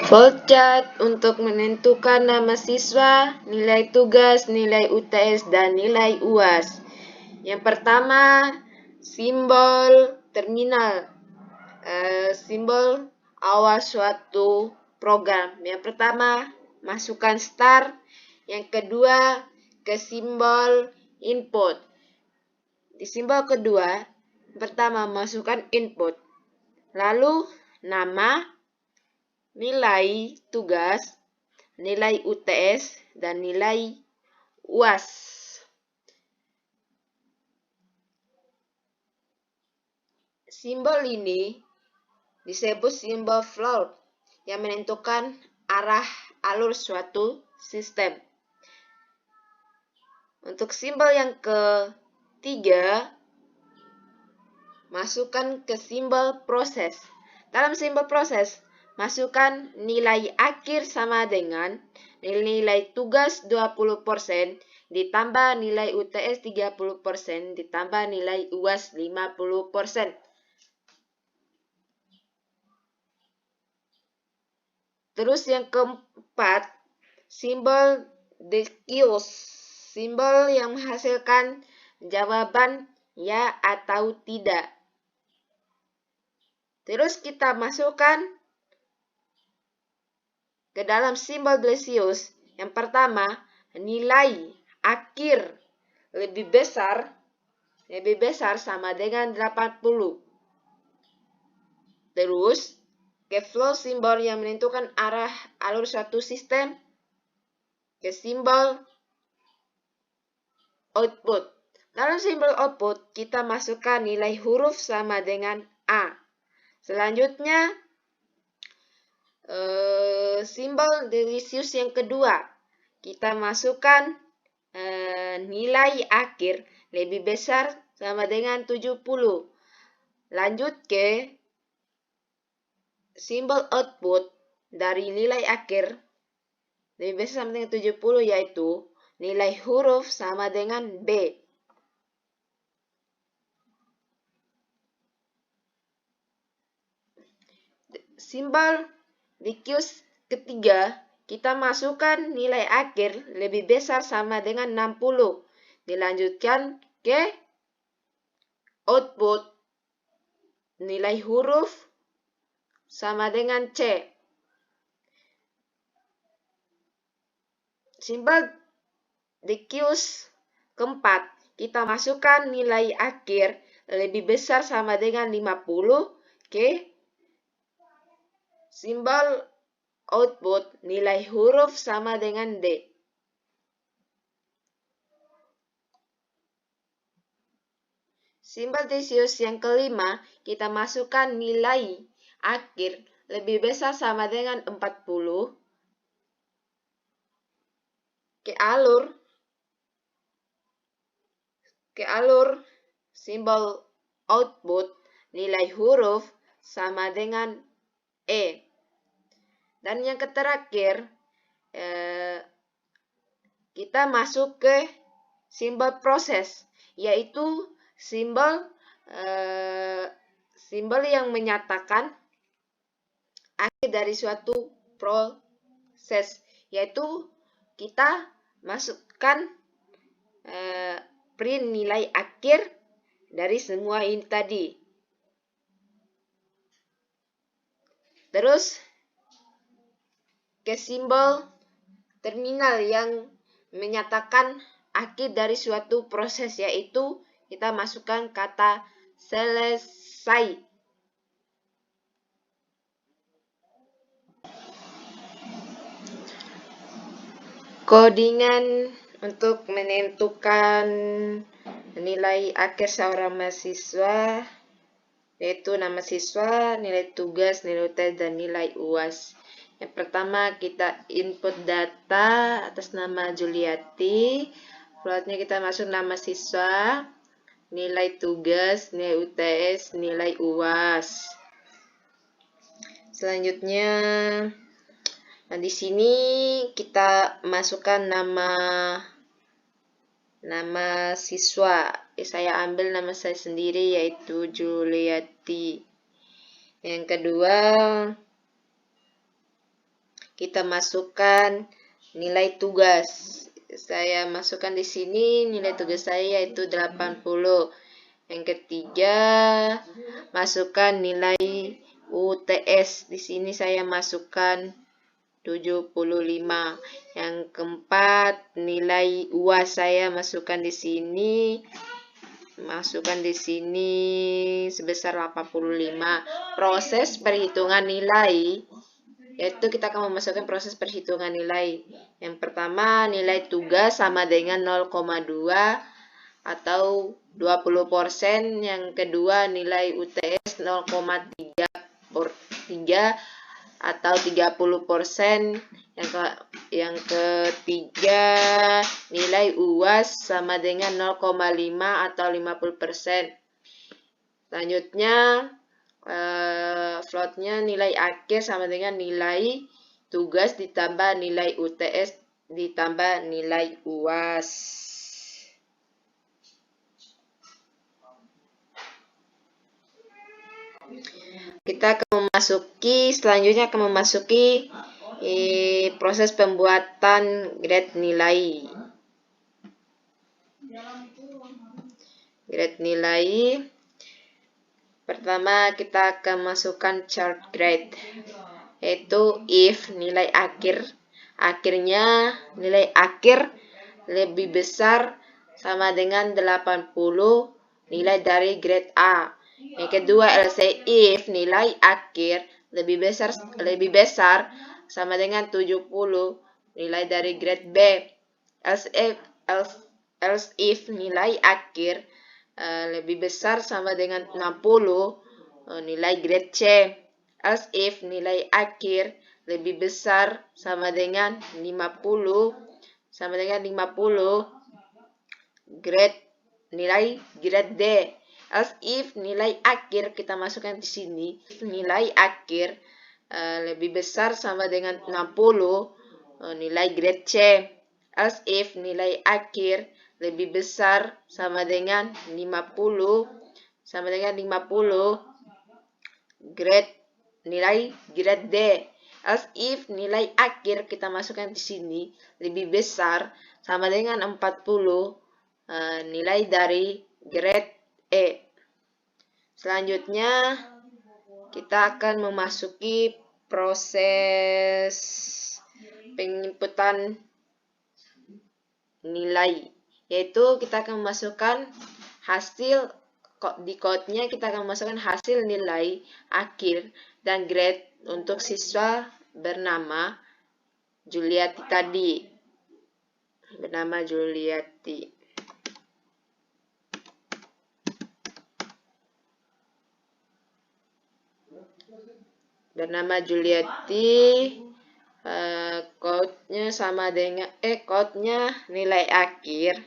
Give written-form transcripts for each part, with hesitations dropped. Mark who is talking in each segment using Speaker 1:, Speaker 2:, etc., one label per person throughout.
Speaker 1: Flowchart untuk menentukan nama siswa, nilai tugas, nilai UTS, dan nilai UAS. Yang pertama, simbol terminal, simbol awal suatu program. Yang pertama, masukkan start. Yang kedua, ke simbol input. Di simbol kedua, pertama masukkan input. Lalu nama, nilai tugas, nilai UTS, dan nilai UAS. Simbol ini disebut simbol float yang menentukan arah alur suatu sistem. Untuk simbol yang ketiga, masukkan ke simbol proses. Dalam simbol proses, masukkan nilai akhir sama dengan nilai tugas 20% ditambah nilai UTS 30% ditambah nilai UAS 50%. Terus yang keempat, simbol decuse, simbol yang menghasilkan jawaban ya atau tidak. Terus kita masukkan ke dalam simbol decuse. Yang pertama, nilai akhir lebih besar sama dengan 80. Terus ke flow simbol yang menentukan arah alur suatu sistem, ke simbol output. Dalam simbol output, kita masukkan nilai huruf sama dengan A. Selanjutnya, simbol decuse yang kedua, kita masukkan nilai akhir lebih besar sama dengan 70. Lanjut ke simbol output dari nilai akhir lebih besar sama dengan 70, yaitu nilai huruf sama dengan B. Simbol decuse ketiga, kita masukkan nilai akhir lebih besar sama dengan 60. Dilanjutkan ke output, nilai huruf sama dengan C. Simbol decuse keempat, kita masukkan nilai akhir lebih besar sama dengan 50 ke simbol output, nilai huruf sama dengan D. Simbol decuse yang kelima, kita masukkan nilai akhir lebih besar sama dengan 40 ke alur simbol output, nilai huruf sama dengan E. Dan yang terakhir, kita masuk ke simbol proses, yaitu simbol yang menyatakan akhir dari suatu proses, yaitu kita masukkan print nilai akhir dari semua ini tadi. Terus ke simbol terminal yang menyatakan akhir dari suatu proses, yaitu kita masukkan kata selesai. Codingan untuk menentukan nilai akhir seorang mahasiswa, yaitu nama siswa, nilai tugas, nilai UTS, dan nilai UAS. Yang pertama, kita input data atas nama Juliati. Floatnya kita masuk nama siswa, nilai tugas, nilai UTS, nilai UAS. Selanjutnya, di sini kita masukkan nama siswa. Saya ambil nama saya sendiri, yaitu Juliati. Yang kedua, kita masukkan nilai tugas. Saya masukkan di sini nilai tugas saya yaitu 80. Yang ketiga, masukkan nilai UTS. Di sini saya masukkan 75. Yang keempat, nilai UAS saya masukkan di sini. Sebesar 85. Proses perhitungan nilai, yaitu kita akan memasukkan proses perhitungan nilai. Yang pertama, nilai tugas sama dengan 0,2 atau 20%. Yang kedua, nilai UTS 0,3 atau 30%. Yang ketiga, nilai UAS sama dengan 0,5 atau 50%. Selanjutnya, floatnya nilai akhir sama dengan nilai tugas ditambah nilai UTS ditambah nilai UAS. Kita selanjutnya akan memasuki proses pembuatan grade nilai. Grade nilai. Pertama, kita akan masukkan chart grade, yaitu if nilai akhirnya nilai akhir lebih besar sama dengan 80 nilai dari grade A. Yang kedua, else if nilai akhir lebih besar sama dengan 70 nilai dari grade B. Else if nilai akhir lebih besar sama dengan 60 nilai grade C. Else if nilai akhir lebih besar sama dengan 50 nilai grade D. Else if nilai akhir kita masukkan di sini, nilai akhir lebih besar sama dengan 60 nilai grade C. Else if nilai akhir lebih besar sama dengan 50 nilai grade D. Else if nilai akhir kita masukkan di sini lebih besar sama dengan 40 nilai dari grade E. Selanjutnya, kita akan memasuki proses penginputan nilai, yaitu kita akan memasukkan hasil di code-nya, kita akan memasukkan hasil nilai akhir dan grade untuk siswa bernama Juliati tadi. Bernama Juliati, code-nya sama dengan code-nya nilai akhir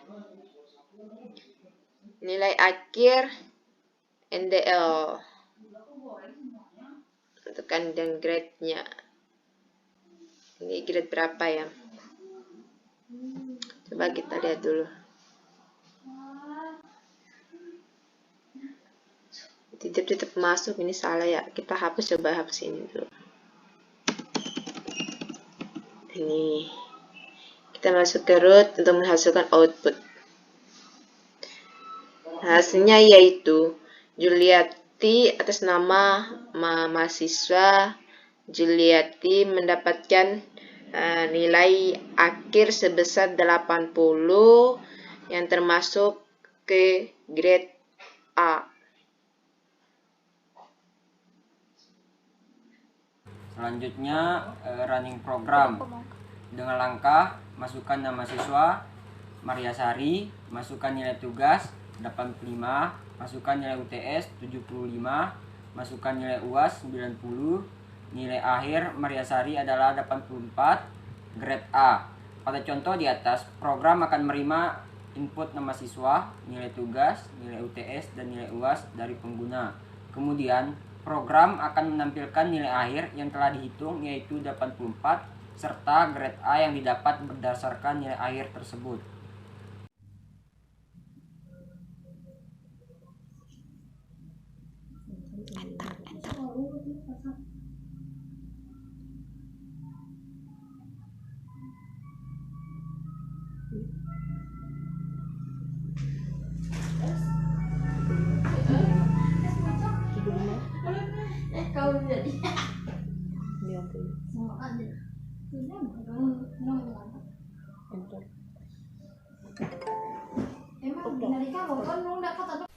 Speaker 1: NDL, tekan dan grade-nya. Ini grade berapa ya? Coba kita lihat dulu. Tetap masuk, ini salah ya. Kita coba hapus ini dulu. Ini kita masuk ke root untuk menghasilkan output. Hasilnya yaitu Juliati atas nama mahasiswa Juliati mendapatkan nilai akhir sebesar 80 yang termasuk ke grade A.
Speaker 2: Selanjutnya running program dengan langkah masukkan nama siswa Mariasari, masukkan nilai tugas 85, masukkan nilai UTS 75, masukkan nilai UAS 90, nilai akhir Mariasari adalah 84, grade A. Pada contoh di atas, program akan menerima input nama siswa, nilai tugas, nilai UTS, dan nilai UAS dari pengguna. Kemudian, program akan menampilkan nilai akhir yang telah dihitung, yaitu 84, serta grade A yang didapat berdasarkan nilai akhir tersebut.
Speaker 3: Emang dari kamu kan nggak kata